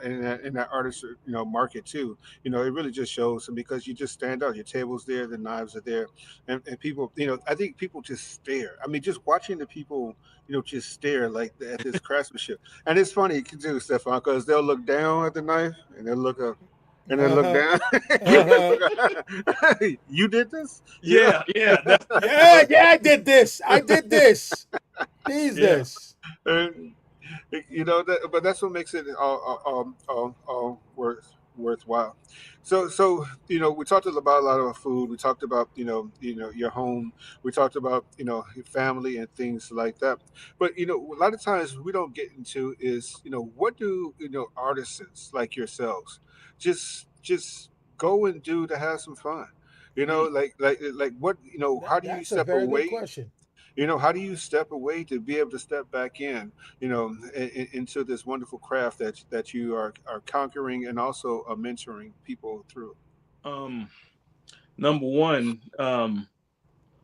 in that artist market too. It really just shows because you just stand out. Your table's there, the knives are there, and people, I think people just stare. I mean, just watching the people, just stare like at this craftsmanship, and it's funny too, Stefan, because they'll look down at the knife and they'll look up and then look Uh-huh. down. Uh-huh. You did this? Yeah, yeah, that's Yeah, yeah, I did this. I did this. yeah. Jesus. And, but that's what makes it all worth worthwhile. So we talked about a lot of food. We talked about your home. We talked about your family and things like that. But a lot of times we don't get into is what do artisans like yourselves just go and do to have some fun. Mm. Like what how do you That's a step very good away? question. How do you step away to be able to step back in, into this wonderful craft that you are conquering and also mentoring people through? Um, Number one,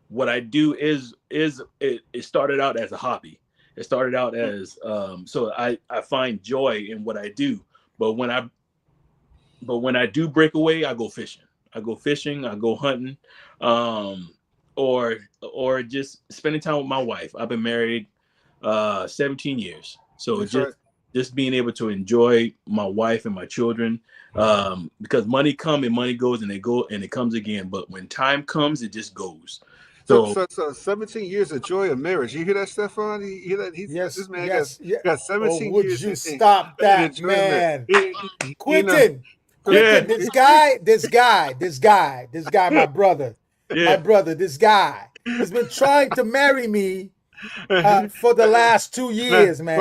what I do is it started out as a hobby. It started out Mm. as so I find joy in what I do. But when I do break away, I go fishing. I go fishing. I go hunting, um, or just spending time with my wife. I've been married 17 years, so That's right. just being able to enjoy my wife and my children, because money come and money goes, and they go and it comes again. But when time comes, it just goes. So, So so, so 17 years of joy of marriage. You hear that, Stefan? You hear that? Yes, This man yes, yeah. got Oh, 17 would years you in, stop in that, enjoyment. man? You know, Quentin, yeah, Quentin, this guy, my yeah. brother, this guy. He's been trying to marry me for the last two Now, years, man.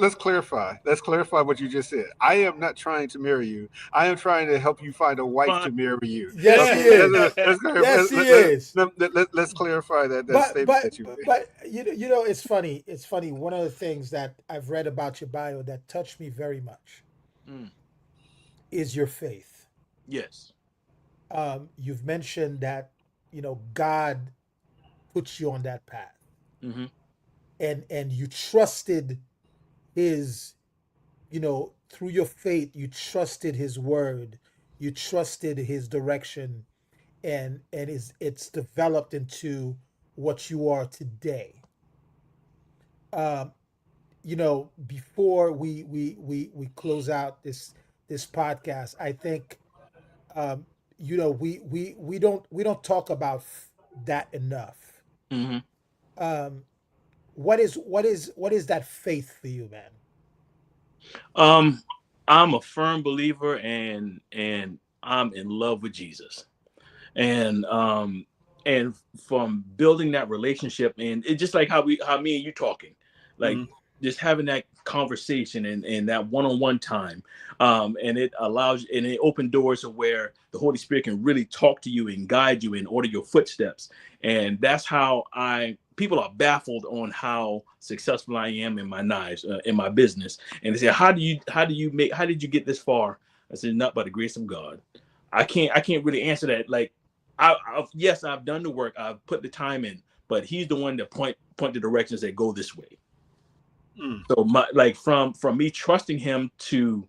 let's clarify. Let's clarify what you just said. I am not trying to marry you. I am trying to help you find a wife Fine. to marry you. Yes, he Okay, is. Yes, he is. let's clarify that But statement but that you made. but you know, it's funny. It's funny. One of the things that I've read about your bio that touched me very much Mm, is your faith. yes. You've mentioned that God puts you on that path, Hmm. and you trusted His, through your faith, you trusted His word, you trusted His direction, and it's developed into what you are today. Um, Before we close out this podcast, I think we don't talk about that enough. Hmm. Um, what is that faith for you, man? Um, I'm a firm believer, and I'm in love with Jesus. And from building that relationship, and it's just like how me and you talking, like Hmm. just having that conversation and that one-on-one time, and it allows and it opened doors to where the Holy Spirit can really talk to you and guide you and order your footsteps. And that's how I people are baffled on how successful I am in my knives, in my business, and they say, how did you get this far? I said, not by the grace of God. I can't really answer that. Like, yes, I've done the work, I've put the time in, but He's the one that point the directions that go this way. Mm. So my like from me trusting Him to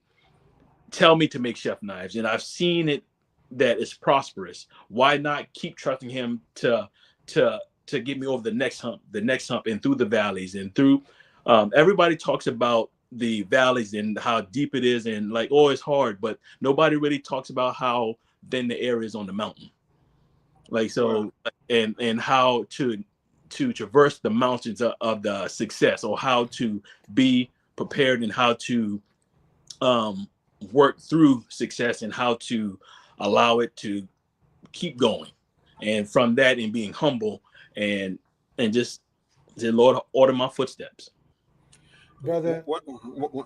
tell me to make chef knives, and I've seen it that it's prosperous. Why not keep trusting Him to to get me over the next hump, and through the valleys and through. Everybody talks about the valleys and how deep it is, and like, oh, it's hard, but nobody really talks about how thin the air is on the mountain. Like, Wow. so, and how to traverse the mountains of the success, or how to be prepared, and how to um work through success, and how to allow it to keep going, and from that, and being humble, and just say, Lord, order my footsteps. Brother.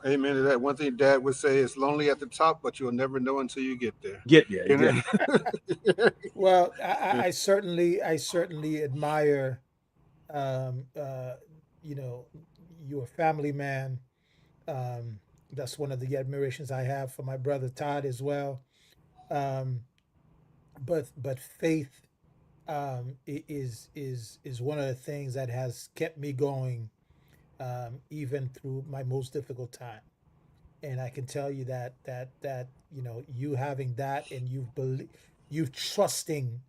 Amen to that. One thing Dad would say is lonely at the top, but you'll never know until you get there. Get there, You know. exactly. Well, I certainly admire, um, uh, you know, you're a family man. Um, that's one of the admirations I have for my brother Todd as well. Um, but faith, is one of the things that has kept me going, even through my most difficult time. And I can tell you that you having that, and you trusting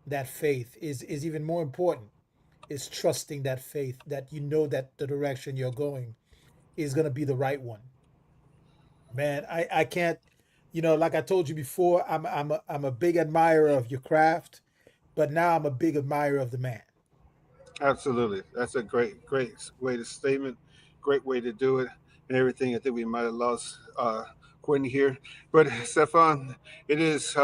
that faith is even more important. Is trusting that faith, that that the direction you're going is going to be the right one. Man, I can't, like I told you before, I'm a big admirer of your craft, but now I'm a big admirer of the man. Absolutely. That's a great way to statement. Great way to do it, and everything. I think we might have lost Quentin here. But Stefan, it is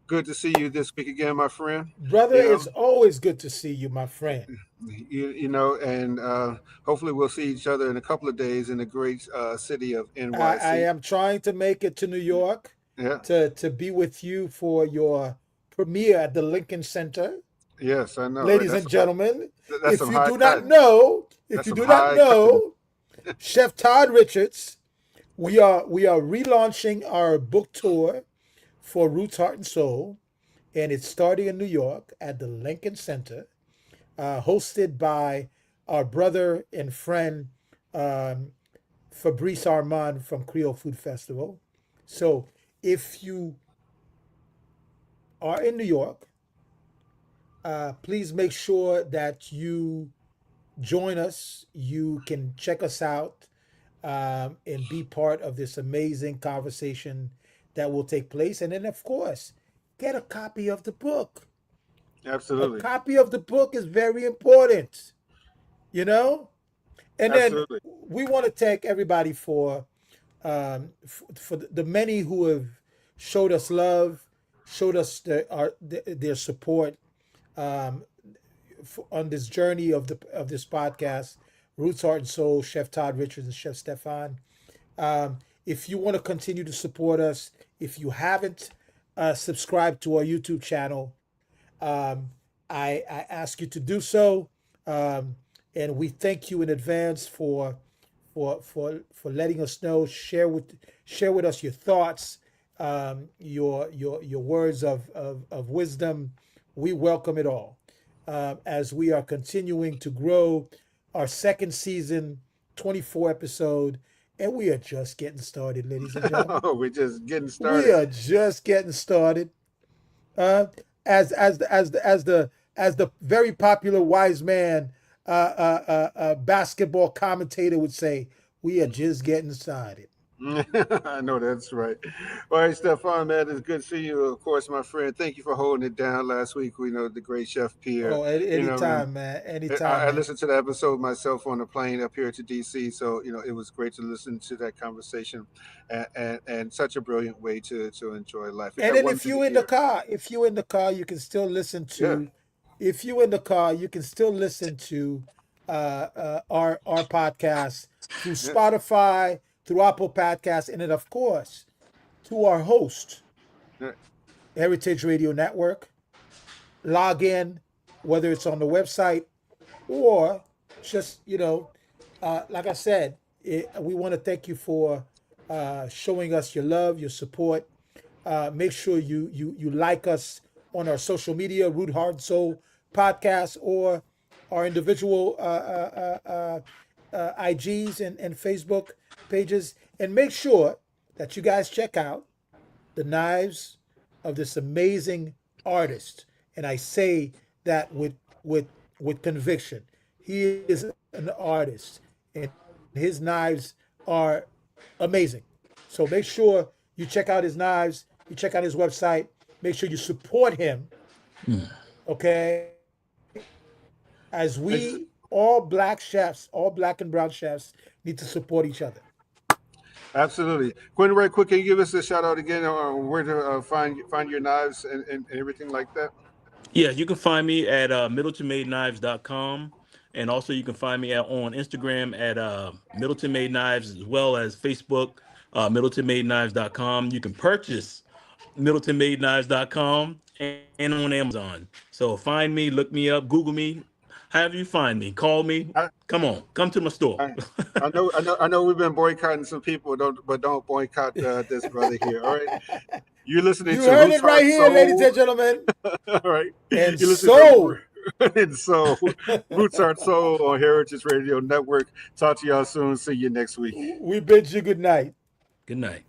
good to see you this week again, my friend. Brother, You know, it's always good to see you, my friend. and hopefully we'll see each other in a couple of days in the great city of I NYC. am trying to make it to New York Yeah, to be with you for your premiere at the Lincoln Center. yes, I know, right? Ladies and gentlemen, That's if some you high do not cotton. know, if That's you some do not high cotton. know, Chef Todd Richards, we are relaunching our book tour for Roots, Heart, and Soul, and it's starting in New York at the Lincoln Center, hosted by our brother and friend um, Fabrice Armand from Creole Food Festival. So if you are in New York, please make sure that you join us. You can check us out and be part of this amazing conversation that will take place. And then, of course, get a copy of the book. A Absolutely, copy of the book is very important, you know? And then absolutely. we want to thank everybody for the many who have showed us love, showed us their support um, on this journey of this podcast, Roots, Heart, and Soul, Chef Todd Richards and Chef Stephan. If you want to continue to support us, if you haven't subscribed to our YouTube channel, I ask you to do so. Um, and we thank you in advance for letting us know. Share with us your thoughts, your words of wisdom. We welcome it all as we are continuing to grow our second season, 24 episode, and we are just getting started, ladies and gentlemen. We're just getting We started. are just getting started. Uh, as the very popular wise man, basketball commentator would say, we are just getting started. I know that's right. All right, Stefan, man, it's good to see you. Of course, my friend. Thank you for holding it down last week. We know the great Chef Pierre. Oh, Man, anytime, man. Anytime, I man. listened to the episode myself on the plane up here to DC. So it was great to listen to that conversation, and such a brilliant way to enjoy life. We And got then one minute here. if you in the car, you can still listen Yeah, to. If you in the car, you can still listen to our podcast through yeah, Spotify, through Apple Podcasts, and then of course to our host, yeah. Heritage Radio Network. Log in, whether it's on the website or just like I said, we want to thank you for showing us your love, your support. Make sure you like us on our social media, Root Heart Soul Podcast, or our individual IGs and Facebook pages, and make sure that you guys check out the knives of this amazing artist. And I say that with conviction. He is an artist, and his knives are amazing. So make sure you check out his knives, you check out his website, make sure you support him, okay? As we, Ex- all black and brown chefs, need to support each other. Absolutely. Quentin, right quick, can you give us a shout out again on where to find your knives and everything like that? Yeah, you can find me at middletonmadeknives.com. And also you can find me on Instagram at Middleton Made Knives, as well as Facebook, middletonmadeknives.com. You can purchase middletonmadeknives.com and on Amazon. So find me, look me up, Google me, however you find me, call me. I, Come on, come to my store. I, I know. We've been boycotting some people, don't boycott this brother here. All right, you're listening You to heard Roots it right Heart here, ladies Soul. and gentlemen. All right, And you're listening to so, and so Roots Heart Soul on Heritage Radio Network. Talk to y'all soon. See you next week. we bid you good night. Good night.